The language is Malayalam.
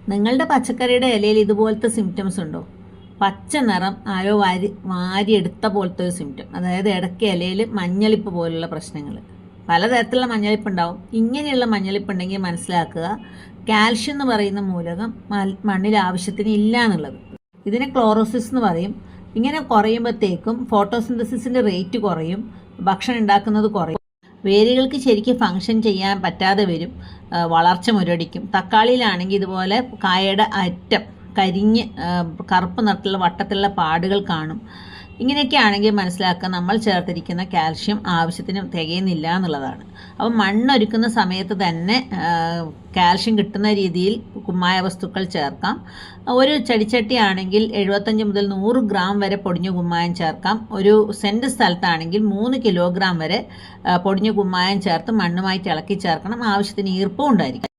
നിങ്ങളുടെ പച്ചക്കറിയുടെ ഇലയിൽ ഇതുപോലത്തെ സിംറ്റംസ് ഉണ്ടോ? പച്ച നിറം ആരോ വാരിയെടുത്ത പോലത്തെ ഒരു സിംറ്റം, അതായത് ഇടയ്ക്ക് ഇലയിൽ മഞ്ഞളിപ്പ് പോലുള്ള പ്രശ്നങ്ങൾ. പലതരത്തിലുള്ള മഞ്ഞളിപ്പ് ഉണ്ടാവും. ഇങ്ങനെയുള്ള മഞ്ഞളിപ്പ് ഉണ്ടെങ്കിൽ മനസ്സിലാക്കുക, കാൽഷ്യം എന്ന് പറയുന്ന മൂലകം മണ്ണിൽ ആവശ്യത്തിന് ഇല്ല എന്നുള്ളത്. ഇതിനെ ക്ലോറോസിസ് എന്ന് പറയും. ഇങ്ങനെ കുറയുമ്പോഴത്തേക്കും ഫോട്ടോസിന്തസിസിൻ്റെ റേറ്റ് കുറയും, ഭക്ഷണം ഉണ്ടാക്കുന്നത് കുറയും, വേരുകൾക്ക് ശരിക്കും ഫങ്ഷൻ ചെയ്യാൻ പറ്റാതെ വരും, വളർച്ച മുരടിക്കും. തക്കാളിയിലാണെങ്കിൽ ഇതുപോലെ കായയുടെ അറ്റം കരിഞ്ഞ് കറുപ്പ് നിറത്തിലുള്ള വട്ടത്തിലുള്ള പാടുകൾ കാണും. ഇങ്ങനെയൊക്കെ ആണെങ്കിൽ മനസ്സിലാക്കുക നമ്മൾ ചേർത്തിരിക്കുന്ന കാൽഷ്യം ആവശ്യത്തിന് തികയുന്നില്ല എന്നുള്ളതാണ്. അപ്പം മണ്ണൊരുക്കുന്ന സമയത്ത് തന്നെ കാൽഷ്യം കിട്ടുന്ന രീതിയിൽ കുമ്മായ വസ്തുക്കൾ ചേർക്കാം. ഒരു ചെടിച്ചട്ടി ആണെങ്കിൽ 75 മുതൽ 100 ഗ്രാം വരെ പൊടിഞ്ഞ കുമ്മായം ചേർക്കാം. ഒരു സെൻറ് സ്ഥലത്താണെങ്കിൽ 3 കിലോഗ്രാം വരെ പൊടിഞ്ഞ കുമ്മായം ചേർത്ത് മണ്ണുമായിട്ട് ഇളക്കി ചേർക്കണം. ആവശ്യത്തിന് ഈർപ്പവും ഉണ്ടായിരിക്കും.